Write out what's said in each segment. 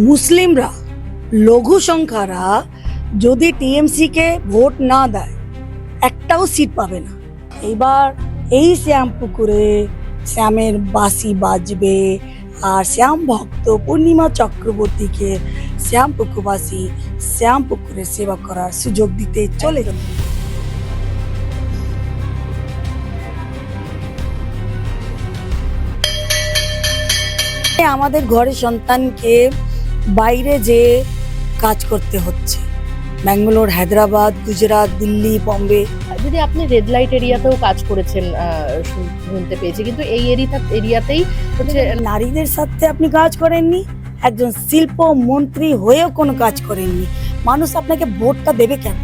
মুসলিমরা লঘু সংখ্যারা যদি টিএমসি কে ভোট না দেয় একটাও সিট পাবে না। এবার এই শ্যামপুকুরে শ্যামের বাঁশি বাজবে আর শ্যাম ভক্ত পূর্ণিমা চক্রবর্তীকে শ্যামপুকুরবাসী শ্যামপুকুরে সেবা করার সুযোগ দিতে চলে যাবে। আমাদের ঘরের সন্তানকে বাইরে যে কাজ করতে হচ্ছে, ব্যাঙ্গালোর, হায়দ্রাবাদ, গুজরাট, দিল্লি, বম্বে। যদি আপনি রেড লাইট এরিয়াতেও কাজ করেছেন শুনতে পেয়েছি, কিন্তু এই এরিয়াতেই হচ্ছে নারীদের সাথে আপনি কাজ করেননি, একজন শিল্প মন্ত্রী হয়েও কোনো কাজ করেননি, মানুষ আপনাকে ভোটটা দেবে কেন?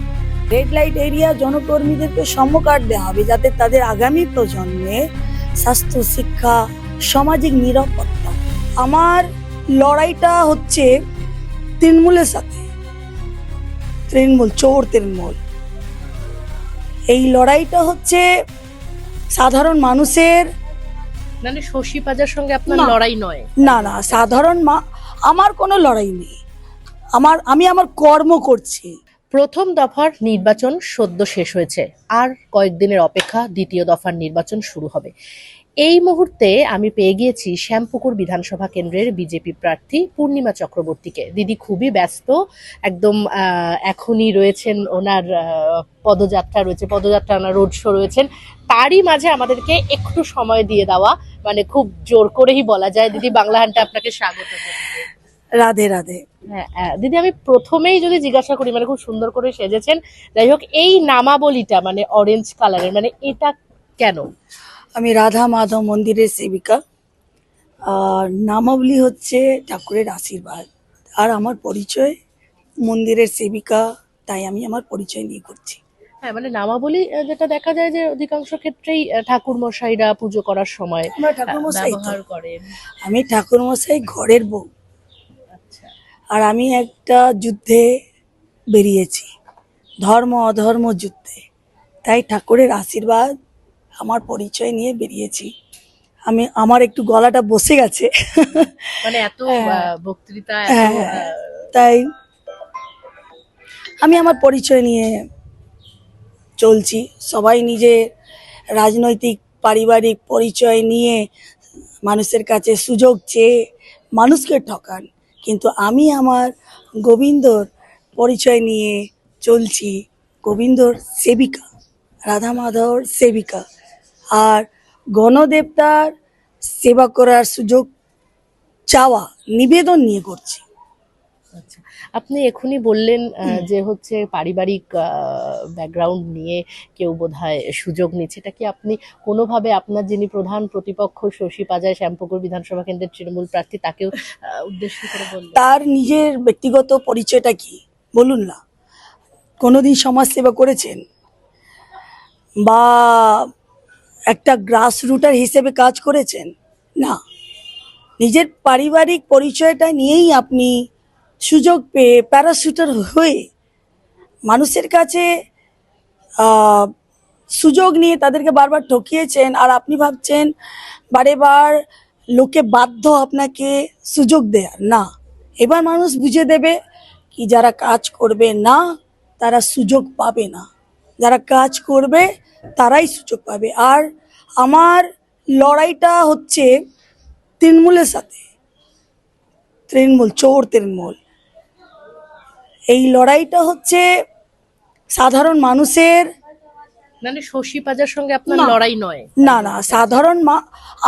রেড লাইট এরিয়া জনকর্মীদেরকে সম্মুখার দেওয়া হবে যাতে তাদের আগামী প্রজন্মে স্বাস্থ্য, শিক্ষা, সামাজিক নিরাপত্তা। আমার লড়াইটা হচ্ছে তৃণমূলের সাথে, তৃণমূল চোর তৃণমূল। এই লড়াইটা হচ্ছে সাধারণ মানুষের, মানে শশী পাজার সঙ্গে আপনার না। লড়াই নয়। না না, আমার কোনো লড়াই নেই, আমি আমার কর্ম করছি। প্রথম দফার নির্বাচন সদ্য শেষ হয়েছে, আর কয়েকদিনের অপেক্ষা দ্বিতীয় দফার নির্বাচন শুরু হবে। এই মুহূর্তে আমি পেয়ে গিয়েছি শ্যামপুকুর বিধানসভা কেন্দ্রের বিজেপি প্রার্থী পূর্ণিমা চক্রবর্তীকে। দিদি খুবই ব্যস্ত, একদম এখনই রয়েছেন ওনার পদযাত্রা রয়েছে, ওনার রোড শো রয়েছেন। তারই মাঝে আমাদেরকে একটু সময় দিয়ে দেওয়া, মানে খুব জোর করেই বলা যায়। দিদি, বাংলা হান্টে আপনাকে স্বাগত। রাধে রাধে। হ্যাঁ দিদি, আমি প্রথমেই যদি জিজ্ঞাসা করি, মানে খুব সুন্দর করে সেজেছেন, যাই হোক, এই নামাবলিটা মানে অরেঞ্জ কালারের, মানে এটা কেন? আমি রাধা মাধব মন্দিরের সেবিকা, আর নামাবলী হচ্ছে ঠাকুরের আশীর্বাদ, আর আমার পরিচয় মন্দিরের সেবিকা, তাই আমি আমার পরিচয় নিয়ে করছি। হ্যাঁ, মানে নামাবলি যেটা দেখা যায় যে অধিকাংশ ক্ষেত্রেই ঠাকুর মশাইরা পুজো করার সময় আমরা ঠাকুরমশাই তো। ব্যবহার করেন। আমি ঠাকুরমশাই ঘরের বউ, আচ্ছা, আর আমি একটা যুদ্ধে বেরিয়েছি, ধর্ম অধর্ম যুদ্ধে, তাই ঠাকুরের আশীর্বাদ আমার পরিচয় নিয়ে বেরিয়েছি। আমার একটু গলাটা বসে গেছে, মানে এত হ্যাঁ। বক্তৃতা, হ্যাঁ, তাই আমি আমার পরিচয় নিয়ে চলছি। সবাই নিজের রাজনৈতিক পারিবারিক পরিচয় নিয়ে মানুষের কাছে সুযোগ চেয়ে মানুষকে ঠকান, কিন্তু আমি আমার গোবিন্দর পরিচয় নিয়ে চলছি, গোবিন্দর সেবিকা, রাধা মাধবর সেবিকা, আর গণদেবতার সেবা করার সুযোগ চাওয়া, নিবেদন নিয়ে করছি। আচ্ছা, আপনি এখনই বললেন যে হচ্ছে পারিবারিক ব্যাকগ্রাউন্ড নিয়ে কেউ বোধহয় সুযোগ নিচ্ছে। এটা কি আপনি কোনোভাবে আপনার যিনি প্রধান প্রতিপক্ষ শশী পাজায় শ্যামপুকুর বিধানসভা কেন্দ্রের তৃণমূল প্রার্থী, তাকেও উদ্দেশ্য করে বললেন? তার নিজের ব্যক্তিগত পরিচয়টা কি বলুন না? কোনোদিন সমাজ সেবা করেছেন বা একটা গ্রাস রুটার হিসেবে কাজ করেছেন? না, নিজের পারিবারিক পরিচয়টা নিয়েই আপনি সুযোগ পেয়ে প্যারাশুটার হয়ে মানুষের কাছে সুযোগ নিয়ে তাদেরকে বারবার ঠকিয়েছেন, আর আপনি ভাবছেন বারে বার লোকে বাধ্য আপনাকে সুযোগ দেয়ার। না, এবার মানুষ বুঝে দেবে কি যারা কাজ করবে না তারা সুযোগ পাবে না, যারা কাজ করবে তারাই সুযোগ পাবে। আর আমার লড়াইটা হচ্ছে তৃণমূলের সাথে, তৃণমূল চোর তৃণমূল। এই লড়াইটা হচ্ছে সাধারণ মানুষের, মানে শশী পাজার সঙ্গে আপনার না। লড়াই নয়। না না,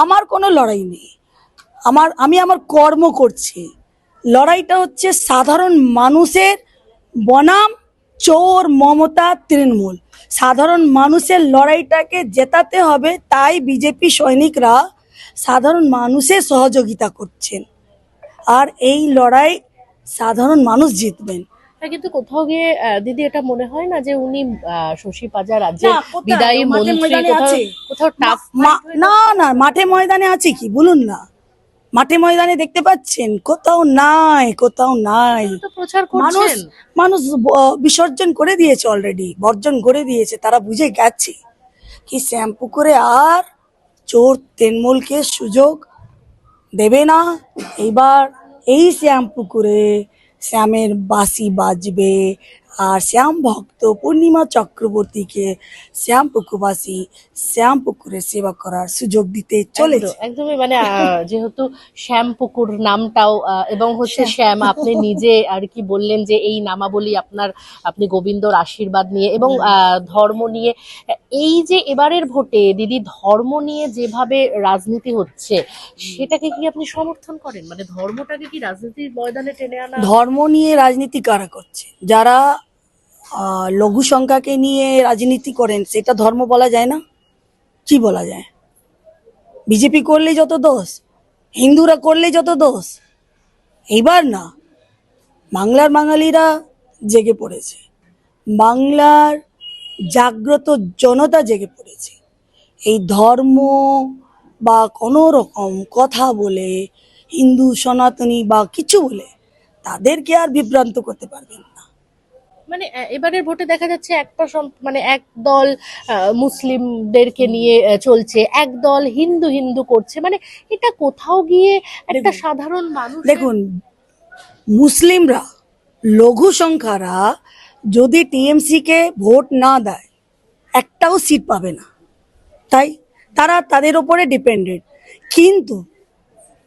আমার কোনো লড়াই নেই, আমি আমার কর্ম করছি। লড়াইটা হচ্ছে সাধারণ মানুষের বনাম চোর মমতা তৃণমূল। সাধারণ মানুষের লড়াইটাকে জেতাতে হবে, তাই বিজেপি সৈনিকরা সাধারণ মানুষের সহযোগিতা করছেন, আর এই লড়াই সাধারণ মানুষ জিতবেন। কিন্তু কোথাও গিয়ে দিদি, এটা মনে হয় না যে উনি শশী পাজা রাজ্যের না, কোথায়? বিদায়ী মাঠে মন্ত্রী, ময়দানে কোথাও আছে। কোথাও টাফ? না না, মাঠে ময়দানে আছে কি বলুন না? মাঠে ময়দানে দেখতে পাচ্ছেন? কোথাও নাই, কোথাও নাই। তো প্রচার মানুষ করছেন। মানুষ বিসর্জন করে দিয়েছে, অলরেডি বর্জন করে দিয়েছে। তারা বুঝে গেছে কি শ্যামপুকুরে আর চোর তৃণমূলকে সুযোগ দেবে না। এইবার এই শ্যাম পুকুরে শ্যামের বাঁশি বাজবে, আর শ্যাম ভক্ত পূর্ণিমা চক্রবর্তীকে শ্যাম পুকুরবাসী শ্যাম পুকুরে সেবা করার সুযোগ দিতে চলেছে। একদমই মানে যেহেতু শ্যামপুকুর নামটাও এবং হচ্ছে শ্যাম, আপনি নিজে আর কি বললেন যে এই নামাবলী আপনি গোবিন্দর আশীর্বাদ নিয়ে এবং ধর্ম নিয়ে, এই যে এবারের ভোটে দিদি ধর্ম নিয়ে যেভাবে রাজনীতি হচ্ছে সেটাকে কি আপনি সমর্থন করেন? মানে ধর্মটাকে কি রাজনীতির ময়দানে টেনে আনা? ধর্ম নিয়ে রাজনীতি কারা করছে? যারা লঘু সংখ্যাকে নিয়ে রাজনীতি করেন সেটা ধর্ম বলা যায় না? কি বলা যায়? বিজেপি করলে যত দোষ, হিন্দুরা করলে যত দোষ। এইবার না, বাংলার বাঙালিরা জেগে পড়েছে, বাংলার জাগ্রত জনতা জেগে পড়েছে। এই ধর্ম বা কোনো রকম কথা বলে, হিন্দু সনাতনী বা কিছু বলে তাদেরকে আর বিভ্রান্ত করতে পারবেন না। মানে এবারের ভোটে দেখা যাচ্ছে একটা মানে এক দল মুসলিমদেরকে নিয়ে চলছে, এক দল হিন্দু হিন্দু করছে, মানে এটা কোথাও গিয়ে একটা সাধারণ মানুষ। দেখুন, মুসলিমরা, লঘু সংখ্যারা যদি টিএমসি কে ভোট না দেয় একটাও সিট পাবে না, তাই তারা তাদের ওপরে ডিপেন্ডেন্ট। কিন্তু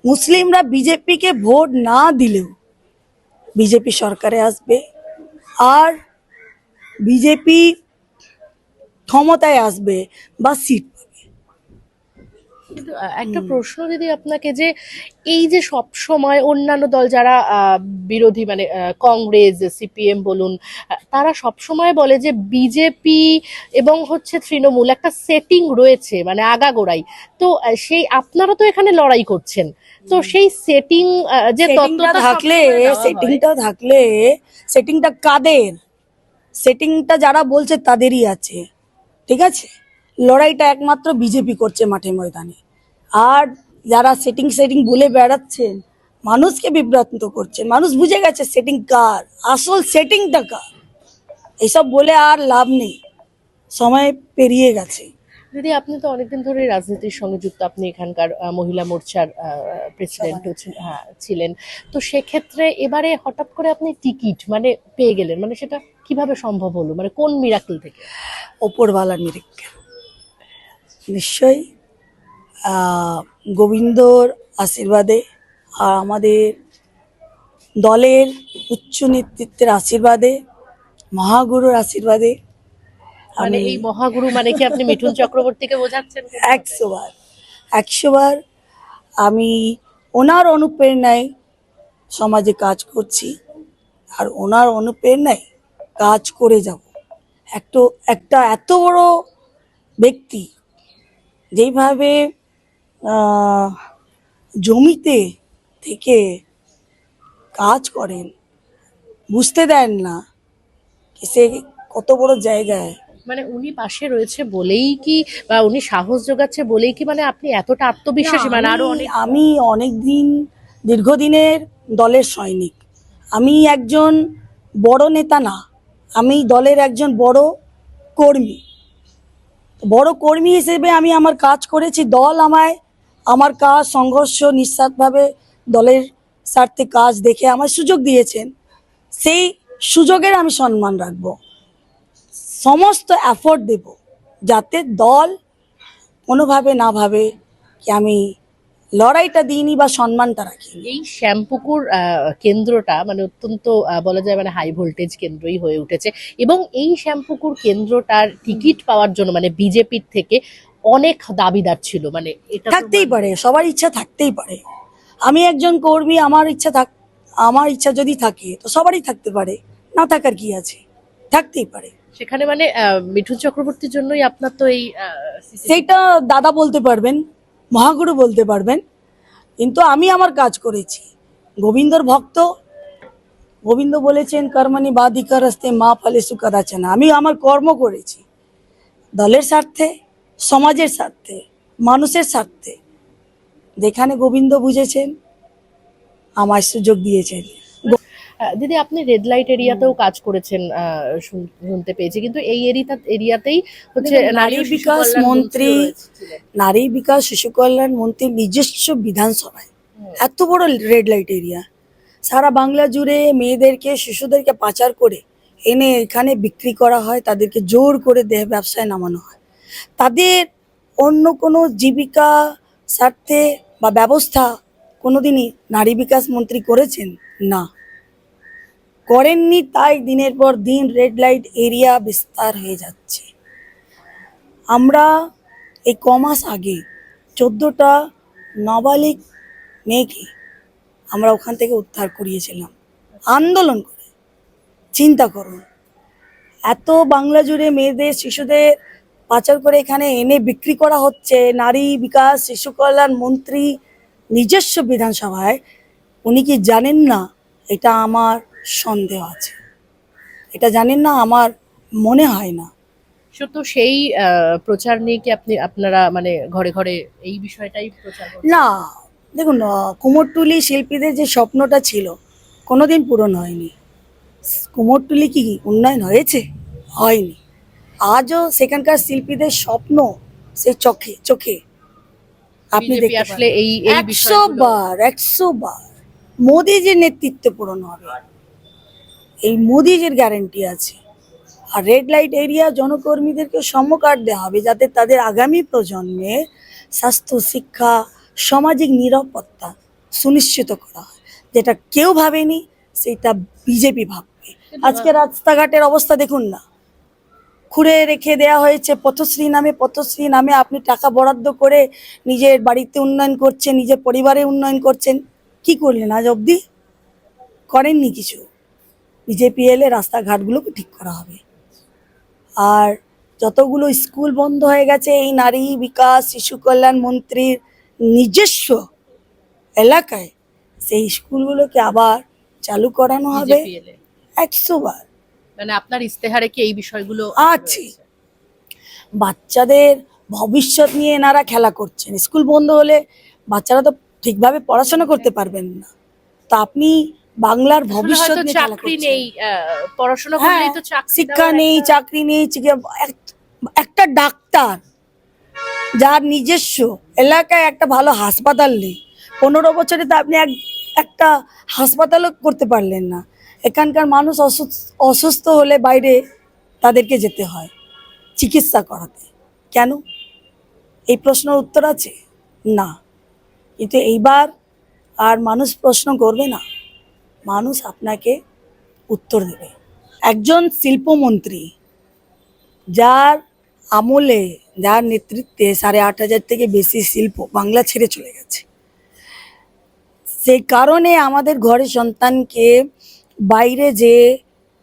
মুসলিমরা বিজেপিকে ভোট না দিলেও বিজেপি সরকারে আসবে, আর বিজেপি ক্ষমতায় আসবে বা সিট পাবে। কিন্তু একটা প্রশ্ন দিদি আপনাকে, যে এই যে সব সময় অন্যান্য দল যারা বিরোধী মানে কংগ্রেস সিপিএম বলুন, তারা সব সময় বলে যে বিজেপি এবং হচ্ছে তৃণমূল একটা সেটিং রয়েছে মানে আগাগোড়াই, তো সেই আপনারা তো এখানে লড়াই করছেন, তো সেই সেটিং যে তত্ত্বটা থাকলে, সেটিংটা কাদের? সেটিংটা যারা বলছে তাদেরই আছে, ঠিক আছে? লড়াইটা একমাত্র বিজেপি করছে মাঠে ময়দানে। আর যারা সেটিং বলে বেড়াচ্ছেন, মানুষকে বিভ্রান্ত করছেন। মানুষ বুঝে গেছে সেটিং কার, আসল সেটিংটা কার। এইসব বলে আর লাভ নেই, সময় পেরিয়ে গেছে। দিদি আপনি তো অনেকদিন ধরে রাজনীতির সঙ্গে যুক্ত, আপনি এখানকার মহিলা মোর্চার প্রেসিডেন্টও ছিলেন, তো সেক্ষেত্রে এবারে হঠাৎ করে আপনি টিকিট মানে পেয়ে গেলেন, মানে সেটা কিভাবে সম্ভব হলো, মানে কোন মিরাকল থেকে? ওপরওয়ালার নিরীক্ষা নিশ্চয়ই, গোবিন্দর আশীর্বাদে আর আমাদের দলের উচ্চ নেতৃত্বের আশীর্বাদে, মহাগুরুর আশীর্বাদে। মানে এই মহাগুরু মানে কি আপনি মিঠুন চক্রবর্তীকে বোঝাচ্ছেন? 100 বার 100 বার আমি ওনার অনুপ্রেরণায় সমাজে কাজ করছি, আর ওনার অনুপ্রেরণায় কাজ করে যাব। একটা এত বড় ব্যক্তি যেইভাবে জমিতে থেকে কাজ করেন, বুঝতে দেন না সে কত বড় জায়গায়। মানে উনি পাশে রয়েছে বলেই কি, বা উনি সাহস যোগাচ্ছে বলেই কি মানে আপনি এতটা আত্মবিশ্বাসী? মানে আরো অনেক, আমি দীর্ঘদিনের দলের সৈনিক। আমি একজন বড় নেতা না, আমি দলের একজন বড় কর্মী। বড় কর্মী হিসেবে আমি আমার কাজ করেছি। দল আমায় আমার কাজ সংঘর্ষ নিঃস্বার্থভাবে দলের স্বার্থে কাজ দেখে আমার সুযোগ দিয়েছেন। সেই সুযোগের আমি সম্মান রাখব, সমস্ত এফোর্ট দেব যাতে দল কোনোভাবে না ভাবে কি আমি লড়াইটা দিইনি বা সম্মানটা রাখি। এই শ্যামপুকুর কেন্দ্রটা মানে অত্যন্ত বলা যায় মানে হাই ভোল্টেজ কেন্দ্রই হয়ে উঠেছে, এবং এই শ্যামপুকুর কেন্দ্রটার টিকিট পাওয়ার জন্য মানে বিজেপির থেকে অনেক দাবিদার ছিল, মানে এটা থাকতেই পারে, সবার ইচ্ছা থাকতেই পারে। আমি একজন কর্মী, আমার ইচ্ছা যদি থাকে তো সবারই থাকতে পারে, না থাকার কি আছে, থাকতেই পারে। সেখানে মানে মিঠুন চক্রবর্তীর জন্যই আপনার তো এই সেইটা দাদা বলতে পারবেন, মহাগুরু বলতে পারবেন, কিন্তু আমি আমার কাজ করেছি। গোবিন্দর ভক্ত, গোবিন্দ বলেছেন কর্মণি বাধিকারস্তে মা ফলে সুকদাচনা। আমি আমার কর্ম করেছি দলের স্বার্থে, সমাজের স্বার্থে, মানুষের স্বার্থে। যেখানে গোবিন্দ বুঝেছেন, আমার সুযোগ দিয়েছেন। দিদি আপনি রেড লাইট এরিয়াতেও কাজ করেছেন শুনতে পেয়েছি, কিন্তু এই এরিয়াতেই হচ্ছে নারী বিকাশ মন্ত্রী, নারী বিকাশ শিশু কল্যাণ মন্ত্রী নিজস্ব বিধানসভায় এত বড় রেড লাইট এরিয়া সারা বাংলা জুড়ে মেয়েদেরকে শিশুদেরকে পাচার করে এনে এখানে বিক্রি করা হয়, তাদেরকে জোর করে দেহ ব্যবসায় নামানো হয়। তাদের অন্য কোনো জীবিকা স্বার্থে বা ব্যবস্থা কোনোদিনই নারী বিকাশ মন্ত্রী করেছেন? না, করেননি। তাই দিনের পর দিন রেড লাইট এরিয়া বিস্তার হয়ে যাচ্ছে। আমরা এই কমাস আগে 14টা নাবালিক মেয়েকে আমরা ওখান থেকে উদ্ধার করিয়েছিলাম আন্দোলন করে। চিন্তা করুন, এত বাংলা জুড়ে মেয়েদের শিশুদের পাচার করে এখানে এনে বিক্রি করা হচ্ছে। নারী বিকাশ শিশু কল্যাণ মন্ত্রী নিজস্ব বিধানসভায়, উনি কি জানেন না? এটা আমার সন্দেহ আছে। এটা জানেন না আমার মনে হয় না। শুধু সেই প্রচার নিয়ে কি আপনারা মানে ঘরে ঘরে এই বিষয়টাই প্রচার করছেন? না, দেখুন, কুমোরটুলি শিল্পীদের যে স্বপ্নটা ছিল কোনোদিন পূরণ হয়নি। কুমোরটুলি কি উন্নয়ন হয়েছে? হয়নি। আজও সেখানকার শিল্পীদের স্বপ্ন সেই চোখে চোখে আপনি বিজেপি দেখতে আসলে পাবেন। এই 100 বার 100 বার মোদিজির নেতৃত্বে পূরণ হবে, এই মোদিজির গ্যারান্টি আছে। আর রেড লাইট এরিয়া জনকর্মীদেরকে সম্মুখার দেওয়া হবে, যাতে তাদের আগামী প্রজন্মে স্বাস্থ্য, শিক্ষা, সামাজিক নিরাপত্তা সুনিশ্চিত করা হয়। যেটা কেউ ভাবেনি সেটা বিজেপি ভাববে। আজকে রাস্তাঘাটের অবস্থা দেখুন না, খুঁড়ে রেখে দেওয়া হয়েছে। পথশ্রী নামে আপনি টাকা বরাদ্দ করে নিজের বাড়িতে উন্নয়ন করছেন, নিজের পরিবারে উন্নয়ন করছেন। কি করলেন আজ অবধি? করেননি কিছু। বিজেপি এলে রাস্তাঘাটগুলোকে ঠিক করা হবে। আর যতগুলো স্কুল বন্ধ হয়ে গেছে এই নারী বিকাশ শিশু কল্যাণ মন্ত্রীর নিজস্ব এলাকায়, সেই স্কুলগুলোকে আবার চালু করানো হবে। বিজেপি এলে 100 বার মানে আপনার ইস্তেহারে কি এই বিষয়গুলো আছে। বাচ্চাদের ভবিষ্যৎ নিয়ে এনারা খেলা করছেন। স্কুল বন্ধ হলে বাচ্চারা তো ঠিকভাবে পড়াশোনা করতে পারবেন না। তো আপনি বাংলার আসলে ভবিষ্যৎ হয়তো নিয়ে খেলা চাকরি করছেন। নেই, পড়াশোনা হ্যাঁ, করলেই তো চাকরি শিক্ষা দেওয়ার নেই, একটা- চাকরি নেই। একটা ডাক্তার যার নিজস্ব এলাকায় একটা ভালো হাসপাতাল নেই, 15 বছরে তো আপনি একটা হাসপাতালও করতে পারলেন না। এখানকার মানুষ অসুস্থ হলে বাইরে তাদেরকে যেতে হয় চিকিৎসা করাতে। কেন? এই প্রশ্নের উত্তর আছে? না। কিন্তু এইবার আর মানুষ প্রশ্ন করবে না, মানুষ আপনাকে উত্তর দেবে। একজন শিল্পমন্ত্রী যার আমলে, যার নেতৃত্বে 8,500 থেকে বেশি শিল্প বাংলা ছেড়ে চলে গেছে, সেই কারণে আমাদের ঘরের সন্তানকে বাইরে যে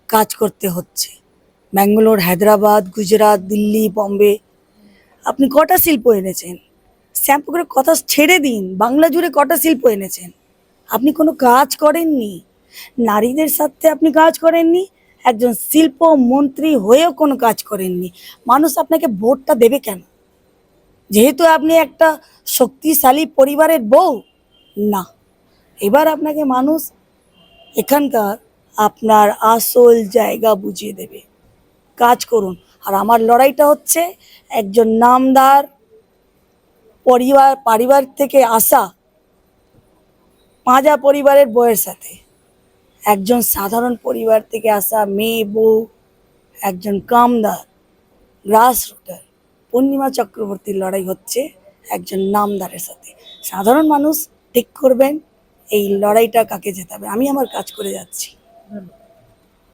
কাজ করতে হচ্ছে। ব্যাঙ্গালোর, হায়দ্রাবাদ, গুজরাট, দিল্লি, বম্বে। আপনি কটা শিল্প এনেছেন? শ্যাম্পুরের কথা ছেড়ে দিন, বাংলা জুড়ে কটা শিল্প এনেছেন? আপনি কোনো কাজ করেননি। নারীদের সাথে আপনি কাজ করেননি, একজন শিল্প মন্ত্রী হয়েও কোনো কাজ করেননি। মানুষ আপনাকে ভোটটা দেবে কেন? যেহেতু আপনি একটা শক্তিশালী পরিবারের বউ? না, এবার আপনাকে মানুষ এখানকার আপনার আসল জায়গা বুঝিয়ে দেবে। কাজ করুন। আর আমার লড়াইটা হচ্ছে একজন নামদার পরিবার থেকে আসা পাঁজা পরিবারের বউয়ের সাথে একজন সাধারণ পরিবার থেকে আসা মেয়ে বউ, একজন কামদার গ্রাস রুটার পূর্ণিমা চক্রবর্তীর লড়াই হচ্ছে একজন নামদারের সাথে। সাধারণ মানুষ ঠিক করবেন এই লড়াইটা কাকে জেতাবে। আমি আমার কাজ করে যাচ্ছি। ধন্যবাদ।